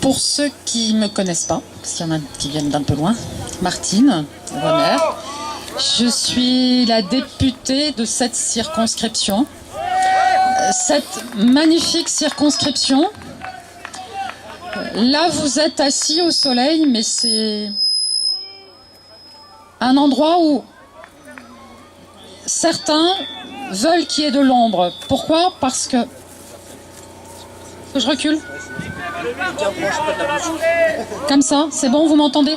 Pour ceux qui ne me connaissent pas, parce qu'il y en a qui viennent d'un peu loin, Martine Romer, je suis la députée de cette circonscription. Cette magnifique circonscription, là vous êtes assis au soleil, mais c'est un endroit où certains veulent qu'il y ait de l'ombre. Pourquoi? Parce que... Je recule. Comme ça, c'est bon, vous m'entendez?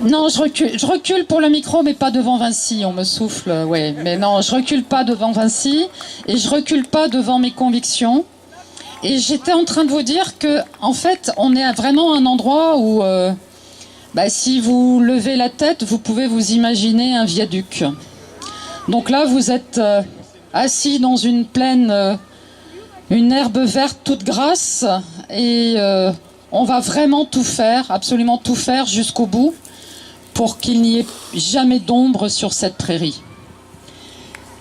Non, je recule pour le micro, mais pas devant Vinci, on me souffle, ouais. Mais non, je recule pas devant Vinci, et je recule pas devant mes convictions. Et j'étais en train de vous dire que, en fait, on est vraiment à un endroit où, si vous levez la tête, vous pouvez vous imaginer un viaduc. Donc là, vous êtes assis dans une plaine, une herbe verte toute grasse, et on va vraiment tout faire, absolument tout faire jusqu'au bout, pour qu'il n'y ait jamais d'ombre sur cette prairie.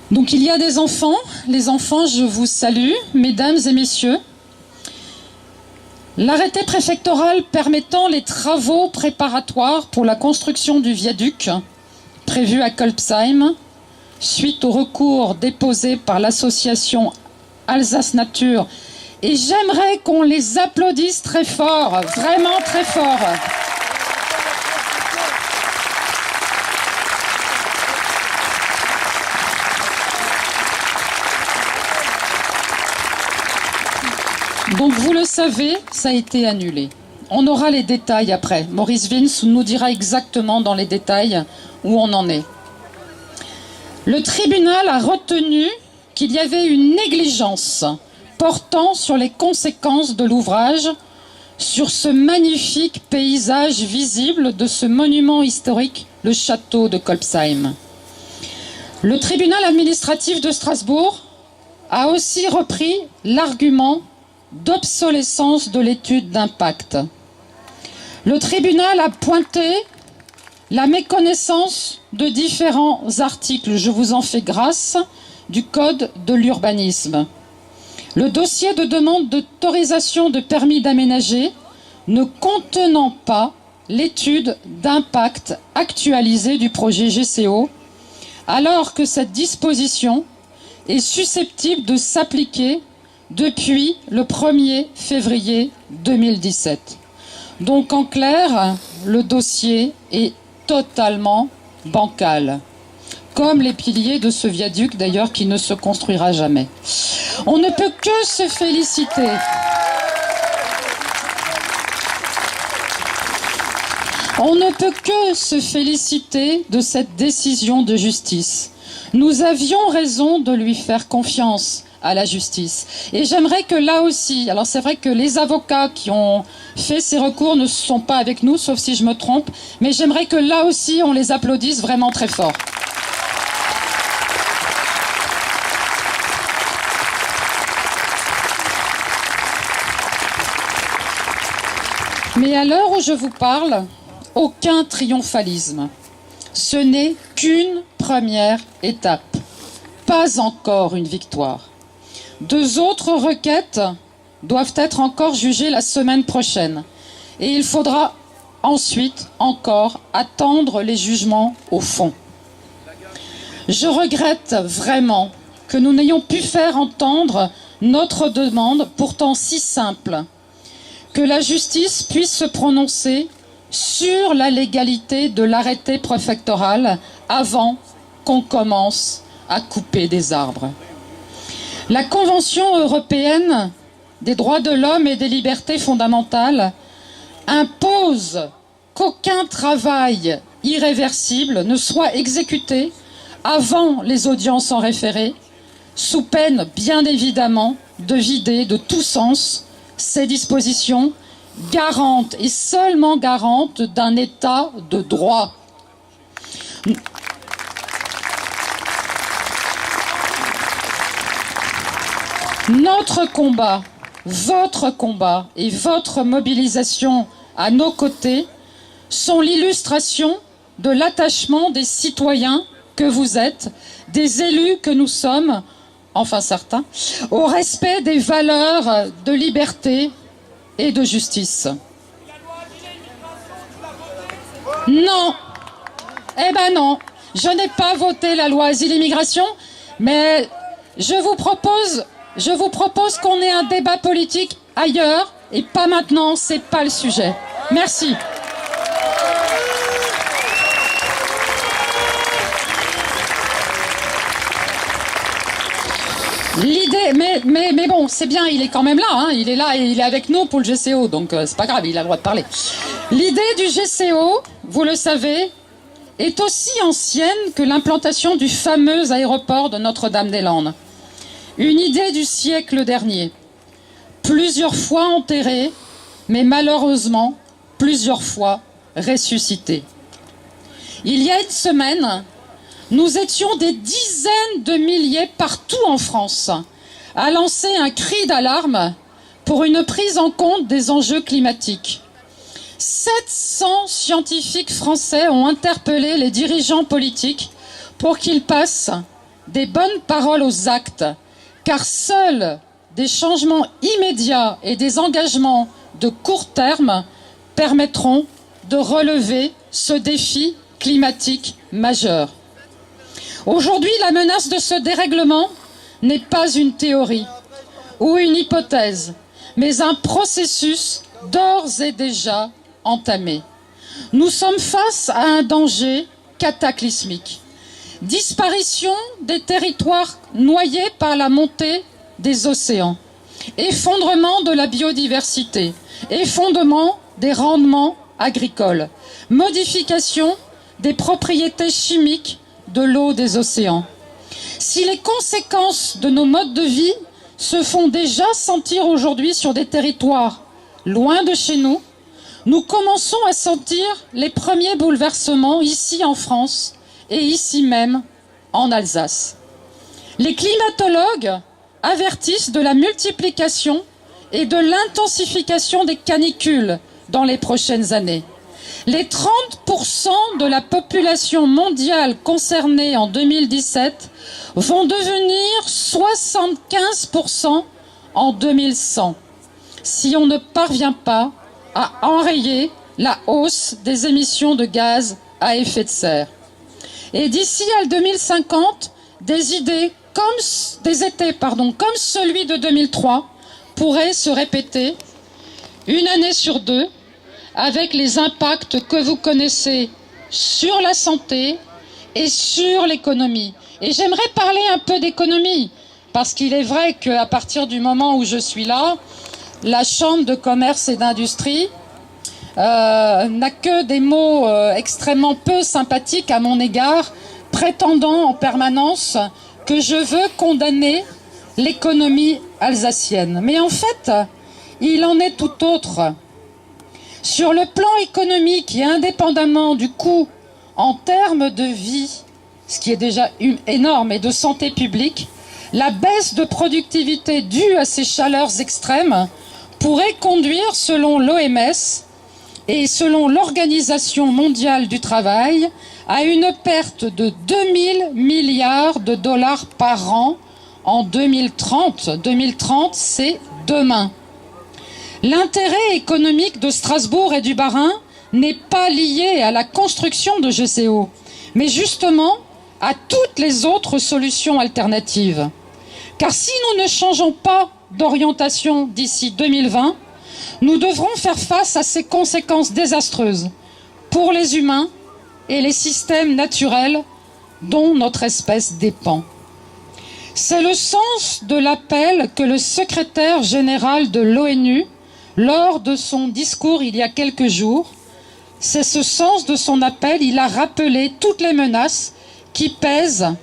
Donc il y a des enfants. Les enfants, je vous salue, mesdames et messieurs. L'arrêté préfectoral permettant les travaux préparatoires pour la construction du viaduc prévu à Kolbsheim, suite au recours déposé par l'association Alsace Nature. Et j'aimerais qu'on les applaudisse très fort, vraiment très fort. Donc vous le savez, ça a été annulé. On aura les détails après. Maurice Vince nous dira exactement dans les détails où on en est. Le tribunal a retenu qu'il y avait une négligence portant sur les conséquences de l'ouvrage sur ce magnifique paysage visible de ce monument historique, le château de Kolbsheim. Le tribunal administratif de Strasbourg a aussi repris l'argument d'obsolescence de l'étude d'impact. Le tribunal a pointé la méconnaissance de différents articles, je vous en fais grâce, du Code de l'urbanisme. Le dossier de demande d'autorisation de permis d'aménager ne contenant pas l'étude d'impact actualisée du projet GCO, alors que cette disposition est susceptible de s'appliquer depuis le 1er février 2017. Donc en clair, le dossier est totalement bancal. Comme les piliers de ce viaduc d'ailleurs qui ne se construira jamais. On ne peut que se féliciter. On ne peut que se féliciter de cette décision de justice. Nous avions raison de lui faire confiance à la justice. Et j'aimerais que là aussi, alors c'est vrai que les avocats qui ont fait ces recours ne sont pas avec nous, sauf si je me trompe, mais j'aimerais que là aussi on les applaudisse vraiment très fort. Mais à l'heure où je vous parle, aucun triomphalisme. Ce n'est qu'une première étape, pas encore une victoire. 2 autres requêtes doivent être encore jugées la semaine prochaine. Et il faudra ensuite encore attendre les jugements au fond. Je regrette vraiment que nous n'ayons pu faire entendre notre demande, pourtant si simple, que la justice puisse se prononcer sur la légalité de l'arrêté préfectoral avant qu'on commence à couper des arbres. La Convention européenne des droits de l'homme et des libertés fondamentales impose qu'aucun travail irréversible ne soit exécuté avant les audiences en référé, sous peine bien évidemment de vider de tout sens ces dispositions garantes et seulement garantes d'un état de droit. Notre combat, votre combat et votre mobilisation à nos côtés sont l'illustration de l'attachement des citoyens que vous êtes, des élus que nous sommes, enfin certains, au respect des valeurs de liberté et de justice. Non, eh ben non, je n'ai pas voté la loi Asile-Immigration, mais je vous propose qu'on ait un débat politique ailleurs et pas maintenant, c'est pas le sujet. Merci. L'idée, mais bon, c'est bien, il est quand même là, hein, il est là et il est avec nous pour le GCO, donc c'est pas grave, il a le droit de parler. L'idée du GCO, vous le savez, est aussi ancienne que l'implantation du fameux aéroport de Notre-Dame-des-Landes. Une idée du siècle dernier, plusieurs fois enterrée, mais malheureusement, plusieurs fois ressuscitée. Il y a une semaine, nous étions des dizaines de milliers partout en France à lancer un cri d'alarme pour une prise en compte des enjeux climatiques. 700 scientifiques français ont interpellé les dirigeants politiques pour qu'ils passent des bonnes paroles aux actes, car seuls des changements immédiats et des engagements de court terme permettront de relever ce défi climatique majeur. Aujourd'hui, la menace de ce dérèglement n'est pas une théorie ou une hypothèse, mais un processus d'ores et déjà entamé. Nous sommes face à un danger cataclysmique. Disparition des territoires noyés par la montée des océans, effondrement de la biodiversité, effondrement des rendements agricoles, modification des propriétés chimiques de l'eau des océans. Si les conséquences de nos modes de vie se font déjà sentir aujourd'hui sur des territoires loin de chez nous, nous commençons à sentir les premiers bouleversements ici en France et ici même en Alsace. Les climatologues avertissent de la multiplication et de l'intensification des canicules dans les prochaines années. Les 30% de la population mondiale concernée en 2017 vont devenir 75% en 2100 si on ne parvient pas à enrayer la hausse des émissions de gaz à effet de serre. Et d'ici à 2050, des étés comme celui de 2003 pourraient se répéter une année sur deux, avec les impacts que vous connaissez sur la santé et sur l'économie. Et j'aimerais parler un peu d'économie, parce qu'il est vrai qu'à partir du moment où je suis là, la Chambre de commerce et d'industrie n'a que des mots extrêmement peu sympathiques à mon égard, prétendant en permanence que je veux condamner l'économie alsacienne. Mais en fait, il en est tout autre. Sur le plan économique et indépendamment du coût en termes de vie, ce qui est déjà énorme, et de santé publique, la baisse de productivité due à ces chaleurs extrêmes pourrait conduire, selon l'OMS et selon l'Organisation mondiale du travail, à une perte de 2000 milliards de dollars par an en 2030. 2030, c'est demain. L'intérêt économique de Strasbourg et du Bas-Rhin n'est pas lié à la construction de GCO, mais justement à toutes les autres solutions alternatives. Car si nous ne changeons pas d'orientation d'ici 2020, nous devrons faire face à ces conséquences désastreuses pour les humains et les systèmes naturels dont notre espèce dépend. C'est le sens de l'appel que le secrétaire général de l'ONU, lors de son discours il y a quelques jours, c'est ce sens de son appel, il a rappelé toutes les menaces qui pèsent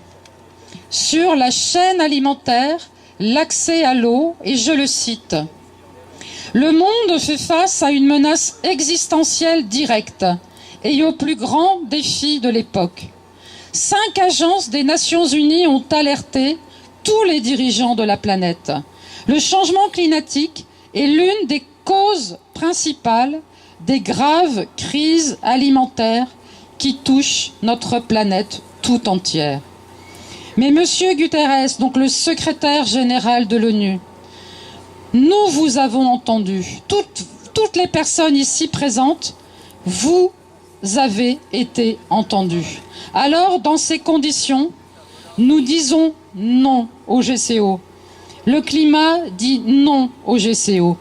sur la chaîne alimentaire, l'accès à l'eau, et je le cite: « Le monde fait face à une menace existentielle directe et au plus grand défi de l'époque. 5 agences des Nations Unies ont alerté tous les dirigeants de la planète. Le changement climatique est l'une des causes principales des graves crises alimentaires qui touchent notre planète tout entière. » Mais Monsieur Guterres, donc le secrétaire général de l'ONU, nous vous avons entendu. Toutes les personnes ici présentes, vous avez été entendus. Alors, dans ces conditions, nous disons non au GCO. Le climat dit non au GCO.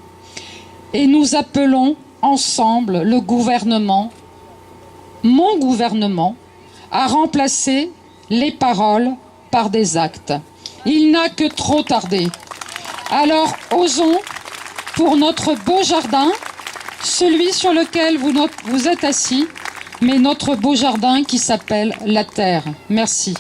Et nous appelons ensemble le gouvernement, mon gouvernement, à remplacer les paroles par des actes. Il n'a que trop tardé. Alors osons pour notre beau jardin, celui sur lequel vous êtes assis, mais notre beau jardin qui s'appelle la Terre. Merci.